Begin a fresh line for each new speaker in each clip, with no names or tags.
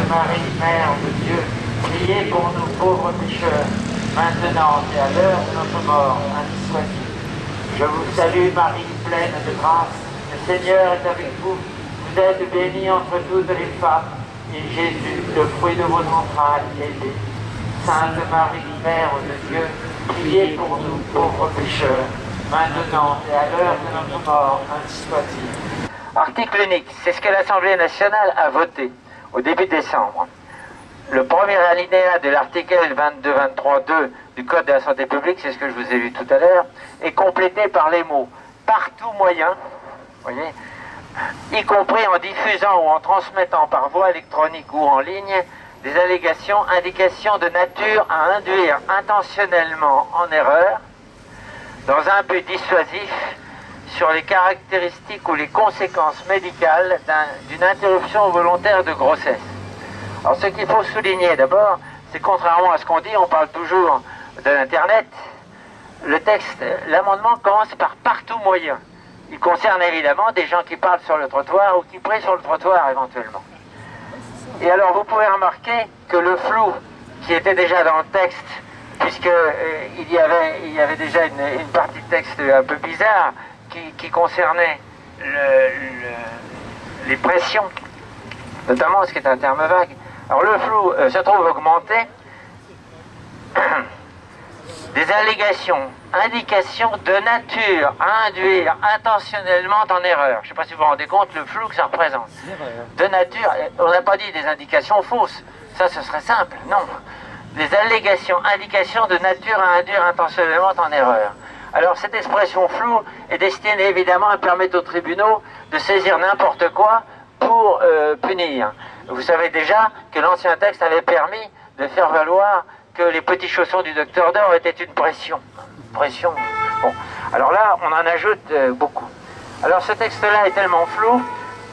Marie, Mère de Dieu, priez pour nous pauvres pécheurs, maintenant et à l'heure de notre mort, ainsi soit-il. Je vous salue Marie, pleine de grâce, le Seigneur est avec vous. Vous êtes bénie entre toutes les femmes, et Jésus, le fruit de vos entrailles, est béni. Sainte Marie, Mère de Dieu, priez pour nous pauvres pécheurs, maintenant et à l'heure de notre mort, ainsi soit-il. Article unique, c'est ce que l'Assemblée nationale a voté au début décembre. Le premier alinéa de l'article 22-23-2 du Code de la santé publique, c'est ce que je vous ai lu tout à l'heure, est complété par les mots « par tout moyen », voyez, y compris en diffusant ou en transmettant par voie électronique ou en ligne des allégations, indications de nature à induire intentionnellement en erreur, dans un but dissuasif, sur les caractéristiques ou les conséquences médicales d'une interruption volontaire de grossesse. Alors ce qu'il faut souligner d'abord, c'est contrairement à ce qu'on dit, on parle toujours de l'Internet, le texte, l'amendement commence par tout moyen. Il concerne évidemment des gens qui parlent sur le trottoir ou qui prient sur le trottoir éventuellement. Et alors vous pouvez remarquer que le flou qui était déjà dans le texte, puisque il y avait déjà une partie de texte un peu bizarre qui concernait les pressions, notamment ce qui est un terme vague. Alors le flou se trouve augmenté. Des allégations, indications de nature à induire intentionnellement en erreur. Je ne sais pas si vous vous rendez compte le flou que ça représente. De nature, on n'a pas dit des indications fausses, ça ce serait simple, non. Des allégations, indications de nature à induire intentionnellement en erreur. Alors cette expression floue est destinée évidemment à permettre aux tribunaux de saisir n'importe quoi pour punir. Vous savez déjà que l'ancien texte avait permis de faire valoir que les petits chaussons du docteur d'or étaient une pression. Pression. Bon. Alors là, on en ajoute beaucoup. Alors ce texte-là est tellement flou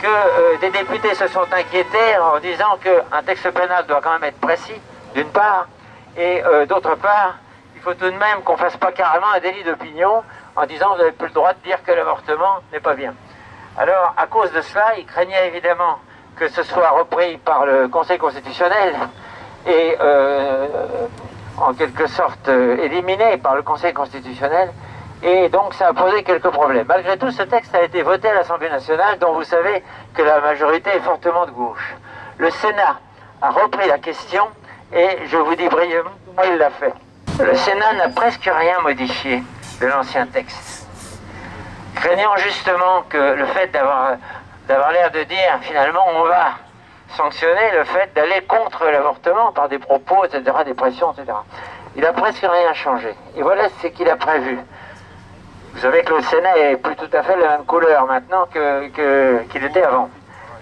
que des députés se sont inquiétés en disant qu'un texte pénal doit quand même être précis, d'une part, et d'autre part, il faut tout de même qu'on ne fasse pas carrément un délit d'opinion en disant vous n'avez plus le droit de dire que l'avortement n'est pas bien. Alors, à cause de cela, ils craignaient évidemment que ce soit repris par le Conseil constitutionnel et en quelque sorte éliminé par le Conseil constitutionnel, et donc ça a posé quelques problèmes. Malgré tout, ce texte a été voté à l'Assemblée nationale, dont vous savez que la majorité est fortement de gauche. Le Sénat a repris la question, et je vous dis brièvement comment il l'a fait. Le Sénat n'a presque rien modifié de l'ancien texte, craignant justement que le fait d'avoir l'air de dire finalement on va sanctionner le fait d'aller contre l'avortement par des propos, etc., des pressions, etc. Il n'a presque rien changé. Et voilà ce qu'il a prévu. Vous savez que le Sénat est plus tout à fait la même couleur maintenant qu'il était avant.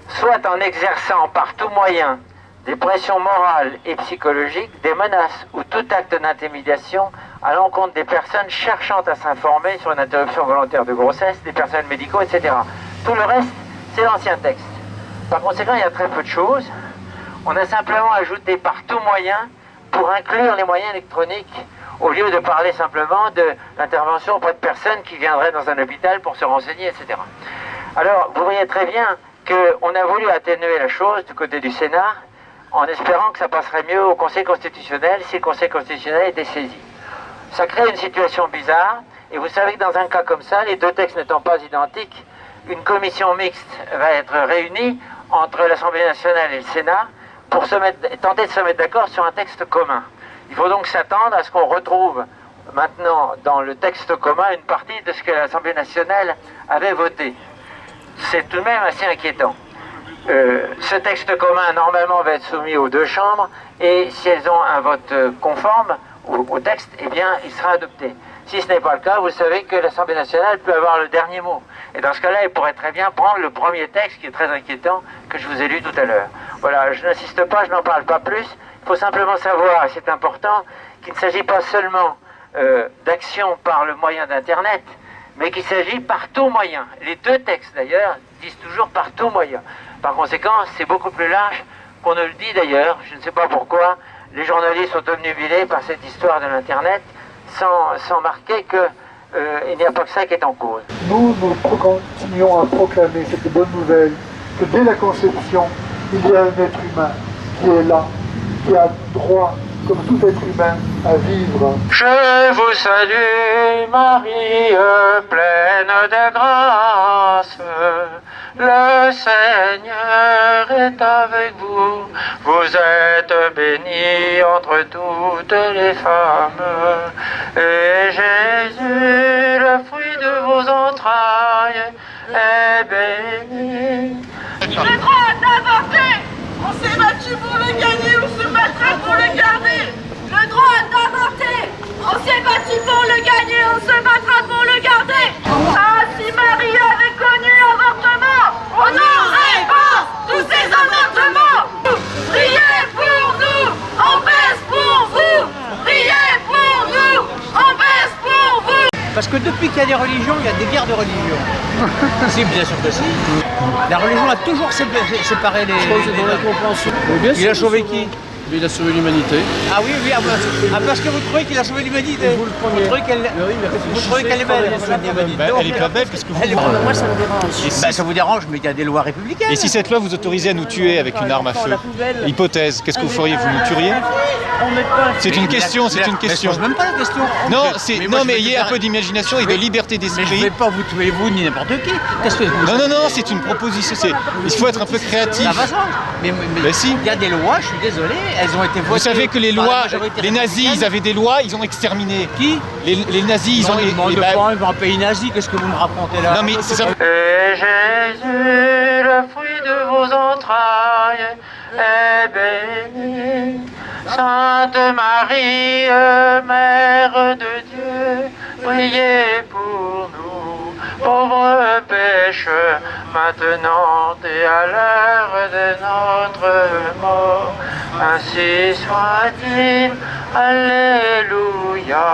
Soit en exerçant par tout moyen des pressions morales et psychologiques, des menaces ou tout acte d'intimidation à l'encontre des personnes cherchant à s'informer sur une interruption volontaire de grossesse, des personnels médicaux, etc. Tout le reste, c'est l'ancien texte. Par conséquent, il y a très peu de choses. On a simplement ajouté par tout moyen pour inclure les moyens électroniques au lieu de parler simplement de l'intervention auprès de personnes qui viendraient dans un hôpital pour se renseigner, etc. Alors, vous voyez très bien qu'on a voulu atténuer la chose du côté du Sénat en espérant que ça passerait mieux au Conseil constitutionnel si le Conseil constitutionnel était saisi. Ça crée une situation bizarre, et vous savez que dans un cas comme ça, les deux textes n'étant pas identiques, une commission mixte va être réunie entre l'Assemblée nationale et le Sénat pour tenter de se mettre d'accord sur un texte commun. Il faut donc s'attendre à ce qu'on retrouve maintenant dans le texte commun une partie de ce que l'Assemblée nationale avait voté. C'est tout de même assez inquiétant. Ce texte commun normalement va être soumis aux deux chambres et si elles ont un vote conforme au texte, eh bien il sera adopté. Si ce n'est pas le cas, vous savez que l'Assemblée nationale peut avoir le dernier mot. Et dans ce cas-là, elle pourrait très bien prendre le premier texte qui est très inquiétant que je vous ai lu tout à l'heure. Voilà, je n'insiste pas, je n'en parle pas plus. Il faut simplement savoir, et c'est important, qu'il ne s'agit pas seulement d'action par le moyen d'Internet, mais qu'il s'agit par tout moyen. Les deux textes d'ailleurs disent toujours par tout moyen. Par conséquent, c'est beaucoup plus large qu'on ne le dit d'ailleurs. Je ne sais pas pourquoi les journalistes sont obnubilés par cette histoire de l'Internet sans marquer qu'il n'y a pas que ça qui est en cause.
Nous continuons à proclamer cette bonne nouvelle que dès la conception, il y a un être humain qui est là, qui a droit, comme tout être humain, à vivre.
Je vous salue, Marie, pleine de grâce. Le Seigneur est avec vous. Vous êtes bénie entre toutes les femmes. Et Jésus, le fruit de vos entrailles, est béni.
Le droit d'avorter, on s'est battu pour le gagner, on se battra pour le garder. Le droit d'avorter, on s'est battu pour le gagner, on se battra pour le garder. Ah, si Marie avait connu l'avortement, on n'aurait pas tous ces avortements. Priez pour nous, on baisse pour vous. Priez pour nous, on baisse pour vous.
Parce que depuis qu'il y a des religions, il y a des guerres de religion. Si, bien sûr que si. La religion a toujours séparé les...
dans la compréhension.
Il a sauvé qui?
Il a sauvé l'humanité.
Ah oui, oui, parce que vous trouvez qu'il a sauvé l'humanité. Vous trouvez qu'elle est belle, l'humanité.
Elle est pas belle parce que vous...
Moi, ça me dérange. Ça vous dérange, mais il y a des lois républicaines.
Et si cette loi vous autorisait à nous tuer avec une arme à feu, hypothèse, qu'est-ce que vous feriez? Vous nous tueriez? C'est une question, c'est une question.
Je pose même pas la question.
Non, mais ayez un peu d'imagination et de liberté
Mais je
d'esprit.
ne vais pas vous tuer, vous, ni n'importe qui. Qu'est-ce que vous...
Non, c'est une proposition. Il faut être un peu créatif.
Ça va ça. Mais
si.
Il y a des lois, je suis désolé, elles ont été votées.
Vous savez que les lois, les nazis, ils avaient des lois, ils ont exterminé.
Qui?
Les nazis, ils ont...
Pas un pays nazi, qu'est-ce que vous me racontez là?
Non mais c'est ça.
Et Jésus, le fruit de vos entrailles, est béni. Sainte Marie, Mère de Dieu, priez pour nous, pauvres pécheurs, maintenant et à l'heure de notre mort. Ainsi soit-il. Alléluia.